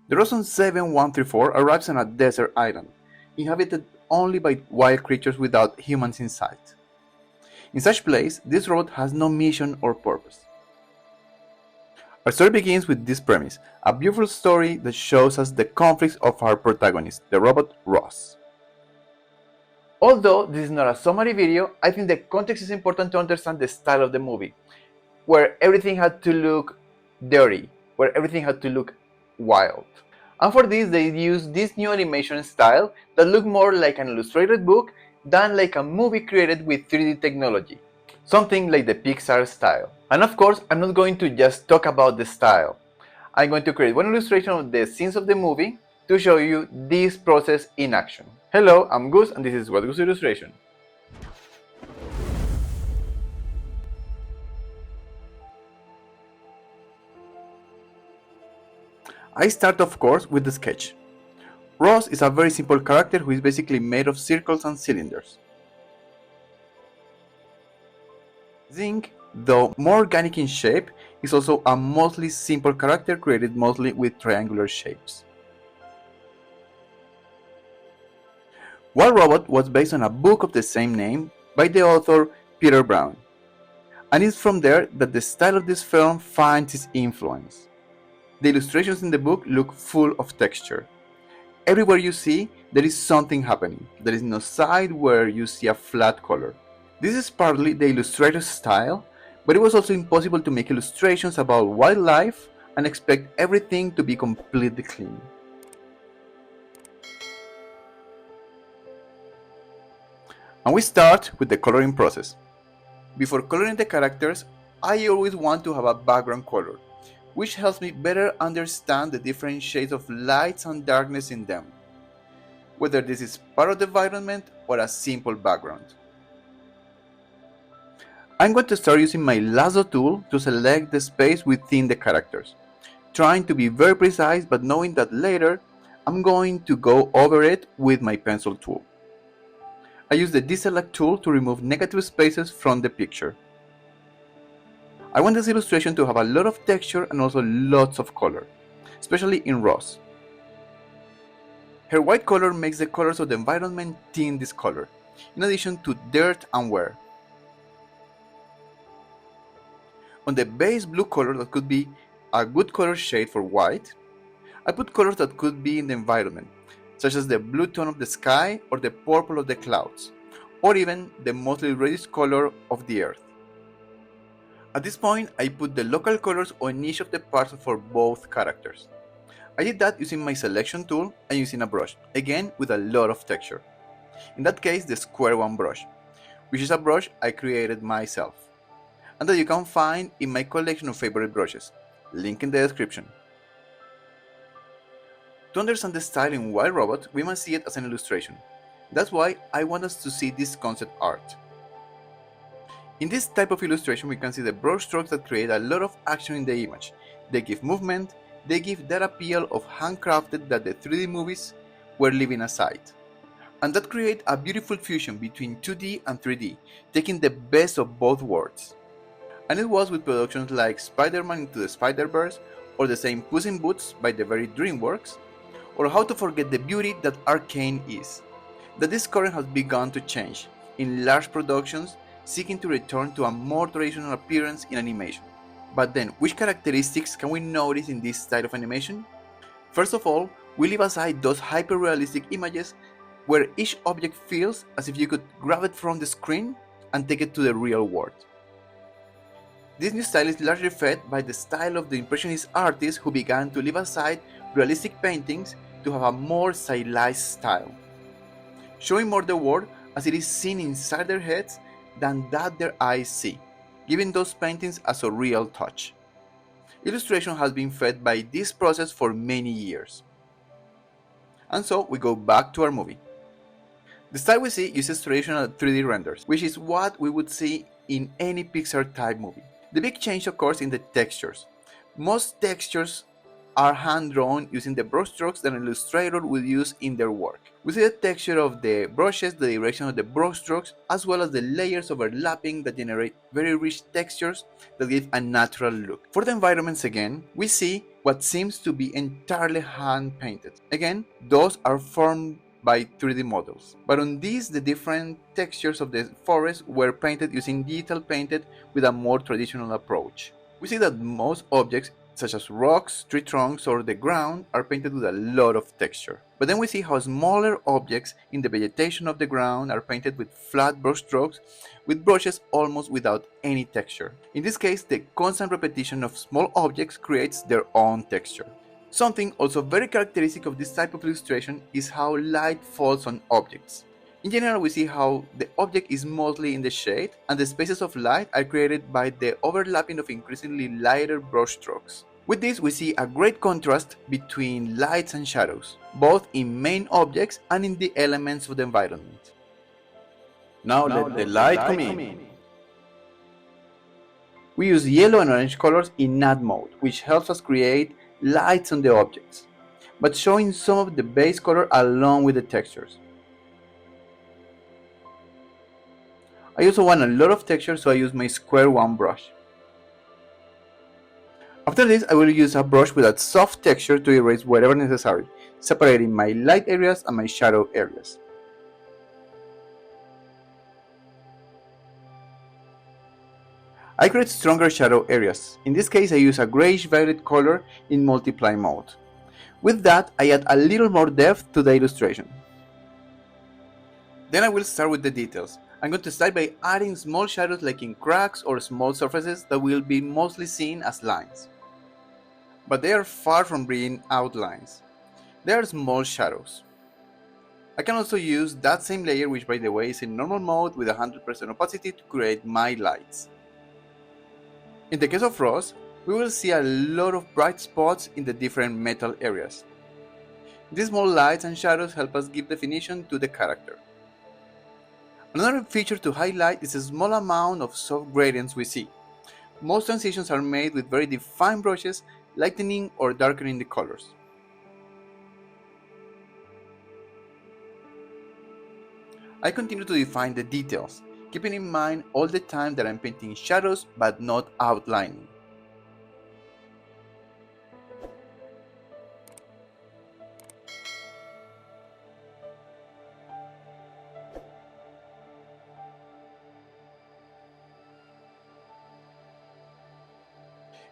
The Roson 7134 arrives on a desert island, inhabited only by wild creatures without humans in sight. In such place, this robot has no mission or purpose. Our story begins with this premise, a beautiful story that shows us the conflicts of our protagonist, the robot Ross. Although this is not a summary video, I think the context is important to understand the style of the movie, where everything had to look dirty, where everything had to look wild. And for this, they used this new animation style that looked more like an illustrated book than like a movie created with 3D technology, something like the Pixar style. And of course, I'm not going to just talk about the style. I'm going to create one illustration of the scenes of the movie to show you this process in action. Hello, I'm Gus and this is Wiseguss Illustration. I start of course with the sketch. Ross is a very simple character who is basically made of circles and cylinders. Zinc, though more organic in shape, is also a mostly simple character created mostly with triangular shapes. Wild Robot was based on a book of the same name by the author Peter Brown, and it's from there that the style of this film finds its influence. The illustrations in the book look full of texture. Everywhere you see, there is something happening. There is no side where you see a flat color. This is partly the illustrator's style, but it was also impossible to make illustrations about wildlife and expect everything to be completely clean. And we start with the coloring process. Before coloring the characters, I always want to have a background color, which helps me better understand the different shades of lights and darkness in them, whether this is part of the environment or a simple background. I'm going to start using my lasso tool to select the space within the characters, trying to be very precise but knowing that later I'm going to go over it with my pencil tool. I use the deselect tool to remove negative spaces from the picture. I want this illustration to have a lot of texture and also lots of color, especially in Ross. Her white color makes the colors of the environment tint this color, in addition to dirt and wear. On the base blue color that could be a good color shade for white, I put colors that could be in the environment, such as the blue tone of the sky or the purple of the clouds, or even the mostly reddish color of the earth. At this point, I put the local colors on each of the parts for both characters. I did that using my selection tool and using a brush, again with a lot of texture. In that case, the square one brush, which is a brush I created myself, and that you can find in my collection of favorite brushes, link in the description. To understand the style in Wild Robot, we must see it as an illustration. That's why I want us to see this concept art. In this type of illustration, we can see the brush strokes that create a lot of action in the image. They give movement, they give that appeal of handcrafted that the 3D movies were leaving aside. And that create a beautiful fusion between 2D and 3D, taking the best of both worlds. And it was with productions like Spider-Man Into the Spider-Verse, or the same Puss in Boots by the very DreamWorks, or how to forget the beauty that Arcane is. That this current has begun to change, in large productions seeking to return to a more traditional appearance in animation. But then, which characteristics can we notice in this style of animation? First of all, we leave aside those hyper-realistic images where each object feels as if you could grab it from the screen and take it to the real world. This new style is largely fed by the style of the Impressionist artists who began to leave aside realistic paintings to have a more stylized style, showing more the world as it is seen inside their heads than that their eyes see, giving those paintings a surreal touch. Illustration has been fed by this process for many years. And so we go back to our movie. The style we see uses traditional 3D renders, which is what we would see in any Pixar type movie. The big change occurs in the textures. Most textures are hand-drawn using the brushstrokes that an illustrator will use in their work. We see the texture of the brushes, the direction of the brushstrokes, as well as the layers overlapping that generate very rich textures that give a natural look. For the environments again, we see what seems to be entirely hand-painted. Again, those are formed by 3D models. But on these, the different textures of the forest were painted using digital painted with a more traditional approach. We see that most objects, such as rocks, tree trunks, or the ground, are painted with a lot of texture. But then we see how smaller objects in the vegetation of the ground are painted with flat brush strokes with brushes almost without any texture. In this case, the constant repetition of small objects creates their own texture. Something also very characteristic of this type of illustration is how light falls on objects. In general, we see how the object is mostly in the shade, and the spaces of light are created by the overlapping of increasingly lighter brush strokes. With this, we see a great contrast between lights and shadows, both in main objects and in the elements of the environment. Now let the light come in. We use yellow and orange colors in NAD mode, which helps us create lights on the objects, but showing some of the base color along with the textures. I also want a lot of texture, so I use my square one brush. After this, I will use a brush with a soft texture to erase wherever necessary, separating my light areas and my shadow areas. I create stronger shadow areas. In this case, I use a grayish-violet color in multiply mode. With that, I add a little more depth to the illustration. Then I will start with the details. I'm going to start by adding small shadows like in cracks or small surfaces that will be mostly seen as lines. But they are far from being outlines. They are small shadows. I can also use that same layer, which by the way is in normal mode with 100% opacity, to create my lights. In the case of rose, we will see a lot of bright spots in the different metal areas. These small lights and shadows help us give definition to the character. Another feature to highlight is the small amount of soft gradients we see. Most transitions are made with very defined brushes, lightening or darkening the colors. I continue to define the details, keeping in mind all the time that I'm painting shadows but not outlining.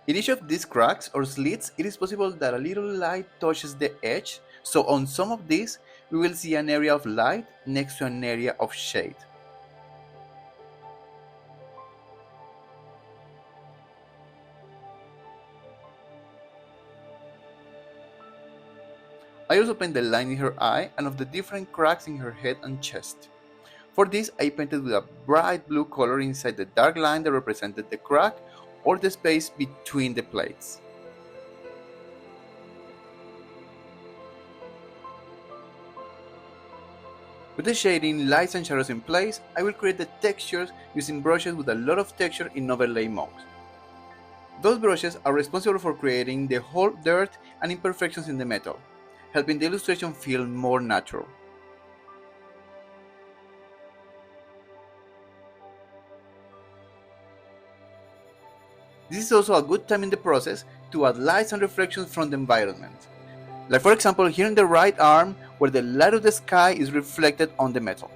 In each of these cracks or slits, it is possible that a little light touches the edge, so on some of these, we will see an area of light next to an area of shade. I also paint the line in her eye and of the different cracks in her head and chest. For this, I painted with a bright blue color inside the dark line that represented the crack or the space between the plates. With the shading, lights and shadows in place, I will create the textures using brushes with a lot of texture in overlay mode. Those brushes are responsible for creating the whole dirt and imperfections in the metal, helping the illustration feel more natural. This is also a good time in the process to add lights and reflections from the environment. Like for example here in the right arm, where the light of the sky is reflected on the metal.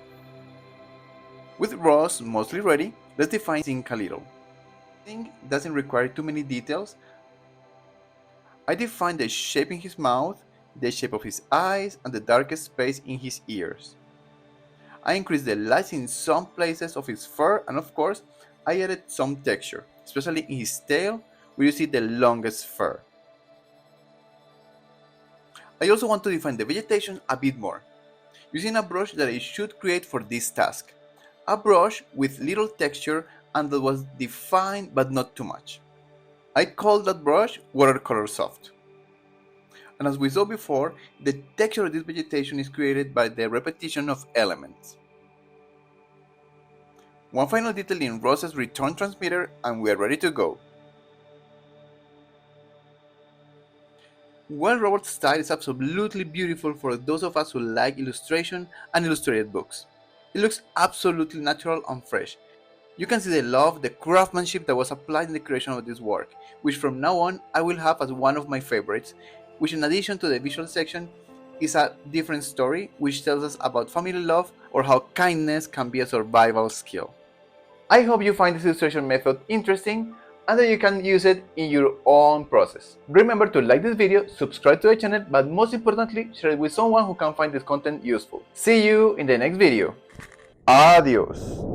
With rose mostly ready, let's define ink a little. Ink doesn't require too many details. I define the shape in his mouth, the shape of his eyes, and the darkest space in his ears. I increased the lights in some places of his fur, and of course, I added some texture, especially in his tail, where you see the longest fur. I also want to define the vegetation a bit more, using a brush that I should create for this task. A brush with little texture and that was defined but not too much. I call that brush Watercolor Soft. And as we saw before, the texture of this vegetation is created by the repetition of elements. One final detail in Rose's return transmitter and we are ready to go. Well, Robert's style is absolutely beautiful for those of us who like illustration and illustrated books. It looks absolutely natural and fresh. You can see the love, the craftsmanship that was applied in the creation of this work, which from now on I will have as one of my favorites, which in addition to the visual section is a different story which tells us about family love or how kindness can be a survival skill. I hope you find this illustration method interesting and that you can use it in your own process. Remember to like this video, subscribe to the channel, but most importantly, share it with someone who can find this content useful. See you in the next video. Adios.